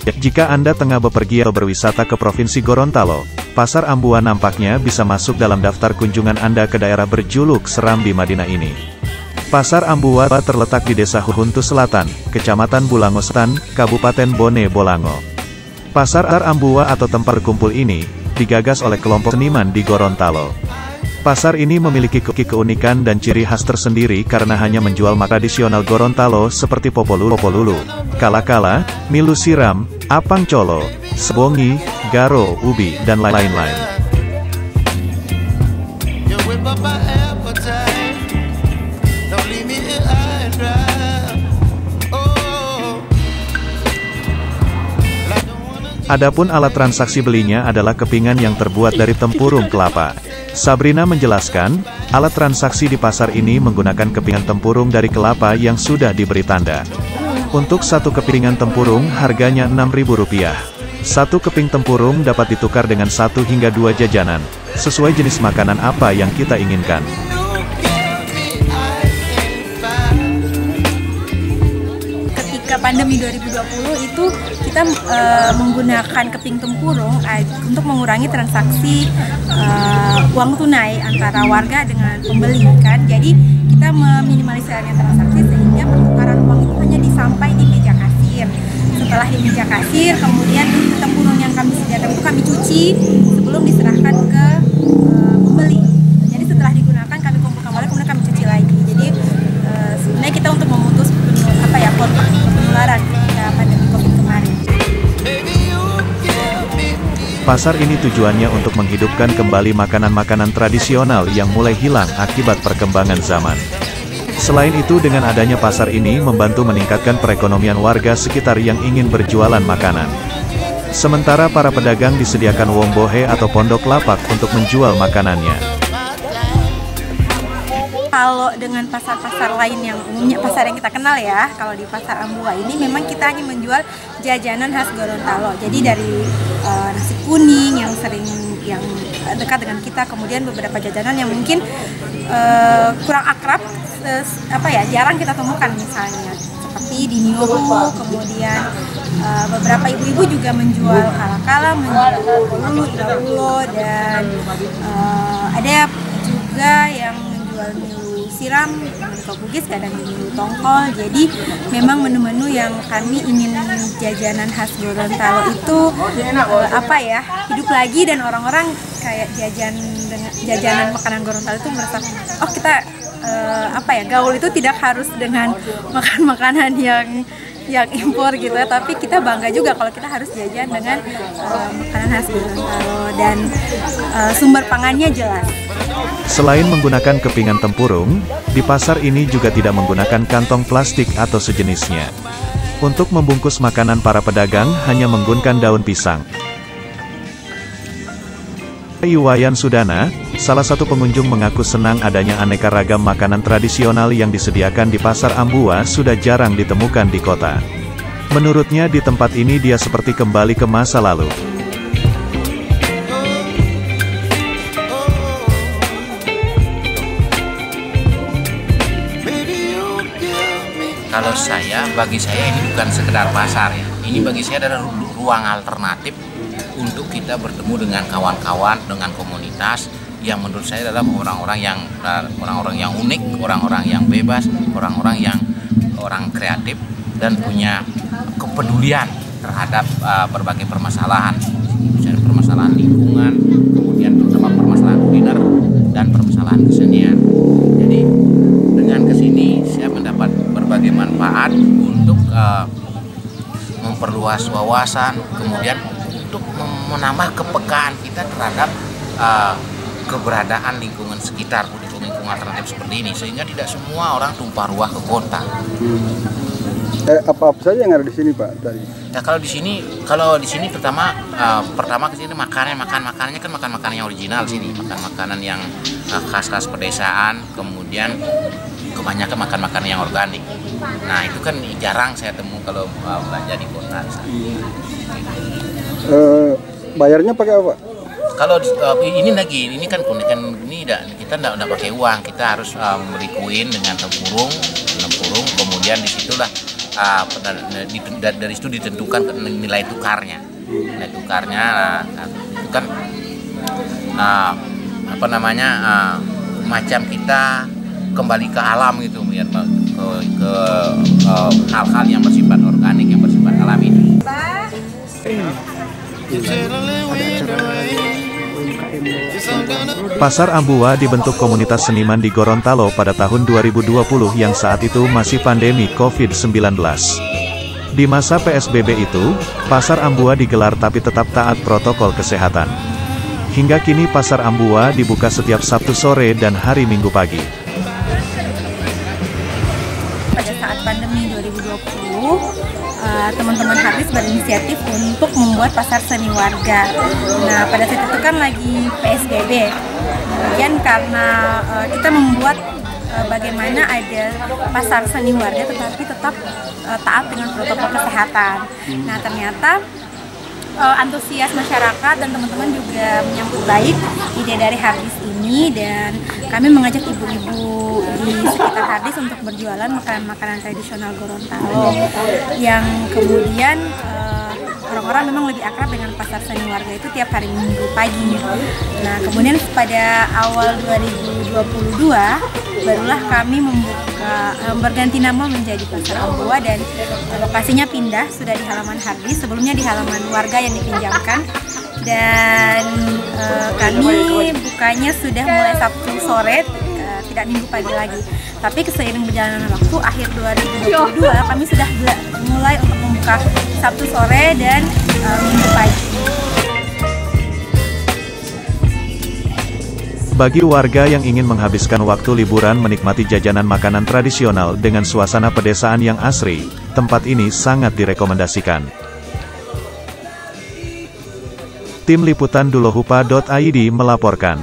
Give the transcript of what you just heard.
Jika Anda tengah bepergian atau berwisata ke Provinsi Gorontalo, Pasar Ambua nampaknya bisa masuk dalam daftar kunjungan Anda ke daerah berjuluk seram di Madinah ini. Pasar Ambua terletak di Desa Huntu Selatan, Kecamatan Bulango Selatan, Kabupaten Bone Bolango. Pasar Ambua atau tempat berkumpul ini, digagas oleh kelompok seniman di Gorontalo. Pasar ini memiliki keunikan dan ciri khas tersendiri karena hanya menjual makanan tradisional Gorontalo seperti popolulu, kala-kala, milu siram, apang colo, sebongi, garo, ubi, dan lain-lain. Adapun alat transaksi belinya adalah kepingan yang terbuat dari tempurung kelapa. Sabrina menjelaskan, alat transaksi di pasar ini menggunakan kepingan tempurung dari kelapa yang sudah diberi tanda. Untuk satu kepingan tempurung harganya Rp6.000. Satu keping tempurung dapat ditukar dengan 1 hingga 2 jajanan, sesuai jenis makanan apa yang kita inginkan. Ketika pandemi 2020 itu kita menggunakan keping tempurung untuk mengurangi transaksi uang tunai antara warga dengan pembeli kan. Jadi kita meminimalisirkan transaksi sehingga pertukaran uang itu hanya disampai di meja kasir. Setelah di meja kasir, kemudian tempurung yang kami sediakan itu kami cuci sebelum diserahkan ke pembeli. Jadi setelah digunakan kami kumpulkan kembali, kemudian kami cuci lagi. Jadi sebenarnya kita untuk memutus kontak penularan ketika pandemi COVID kemarin. Pasar ini tujuannya untuk menghidupkan kembali makanan-makanan tradisional yang mulai hilang akibat perkembangan zaman. Selain itu, dengan adanya pasar ini membantu meningkatkan perekonomian warga sekitar yang ingin berjualan makanan. Sementara para pedagang disediakan wombohe atau pondok lapak untuk menjual makanannya. Kalau dengan pasar-pasar lain yang umumnya pasar yang kita kenal ya, kalau di Pasar Ambua ini memang kita hanya menjual jajanan khas Gorontalo. Jadi dari nasi kuning yang dekat dengan kita, kemudian beberapa jajanan yang mungkin kurang akrab, jarang kita temukan misalnya seperti di Niohu, kemudian beberapa ibu-ibu juga menjual kala-kala, menjual ulo, dan ada juga yang menjual milu siram, milu bugis, kadang milu tongkol. Jadi memang menu-menu yang kami ingin jajanan khas Gorontalo itu hidup lagi, dan orang-orang kayak jajanan makanan Gorontalo itu merasa kita gaul itu tidak harus dengan makan makanan yang impor gitu ya, tapi kita bangga juga kalau kita harus jajan dengan makanan khas Gorontalo dan sumber pangannya jelas. Selain menggunakan kepingan tempurung, di pasar ini juga tidak menggunakan kantong plastik atau sejenisnya. Untuk membungkus makanan, para pedagang hanya menggunakan daun pisang. Iwayan Sudana, salah satu pengunjung, mengaku senang adanya aneka ragam makanan tradisional yang disediakan di Pasar Ambua sudah jarang ditemukan di kota. Menurutnya di tempat ini dia seperti kembali ke masa lalu. Kalau bagi saya ini bukan sekedar pasar ya. Ini bagi saya adalah ruang alternatif untuk kita bertemu dengan kawan-kawan, dengan komunitas yang menurut saya adalah orang-orang yang unik, orang-orang yang bebas, orang-orang yang kreatif dan punya kepedulian terhadap berbagai permasalahan, misalnya permasalahan lingkungan, kemudian terutama permasalahan kuliner dan permasalahan kesenian. Jadi dengan kesini saya mendapat berbagai manfaat untuk memperluas wawasan, kemudian untuk menambah kepekaan kita terhadap keberadaan lingkungan sekitar, lingkungan alternatif seperti ini, sehingga tidak semua orang tumpah ruah ke kota. Apa saja yang ada di sini, Pak? Nah, kalau di sini pertama ke sini makanannya kan makan yang original sini, makanan yang khas pedesaan, kemudian kebanyakan makanan yang organik. Nah, itu kan jarang saya temu kalau belanja di kota. Bayarnya pakai apa? Kalau ini lagi, ini kan ini kita enggak pakai uang, kita harus memberi koin dengan tempurung, kemudian disitulah dari situ ditentukan nilai tukarnya. Nilai tukarnya itu kan macam kita kembali ke alam gitu, biar ke hal-hal yang bersifat organik, yang bersifat alami. Pasar Ambua dibentuk komunitas seniman di Gorontalo pada tahun 2020 yang saat itu masih pandemi COVID-19. Di masa PSBB itu, Pasar Ambua digelar tapi tetap taat protokol kesehatan. Hingga kini Pasar Ambua dibuka setiap Sabtu sore dan hari Minggu pagi. Pada saat pandemi 2020, teman-teman Hardis berinisiatif untuk membuat pasar seni warga. Nah, pada saat itu kan lagi PSBB. Kemudian karena kita membuat bagaimana ada pasar seni warga tetapi tetap taat dengan protokol kesehatan. Nah, ternyata antusias masyarakat dan teman-teman juga menyambut baik ide dari Hardis ini, dan kami mengajak ibu-ibu di sekitar Hardis untuk berjualan makanan-makanan tradisional Gorontalo yang kemudian orang-orang memang lebih akrab dengan pasar seni warga itu tiap hari Minggu pagi. Nah, kemudian pada awal 2022 barulah kami berganti nama menjadi Pasar Ambua, dan lokasinya pindah, sudah di halaman Hardis, sebelumnya di halaman warga yang dipinjamkan, dan kami bukanya sudah mulai Sabtu sore, tidak Minggu pagi lagi. Tapi seiring berjalannya waktu, akhir 2022 kami sudah mulai untuk membuka Sabtu sore dan Minggu pagi. Bagi warga yang ingin menghabiskan waktu liburan menikmati jajanan makanan tradisional dengan suasana pedesaan yang asri, tempat ini sangat direkomendasikan. Tim Liputan Dulohupa.id melaporkan.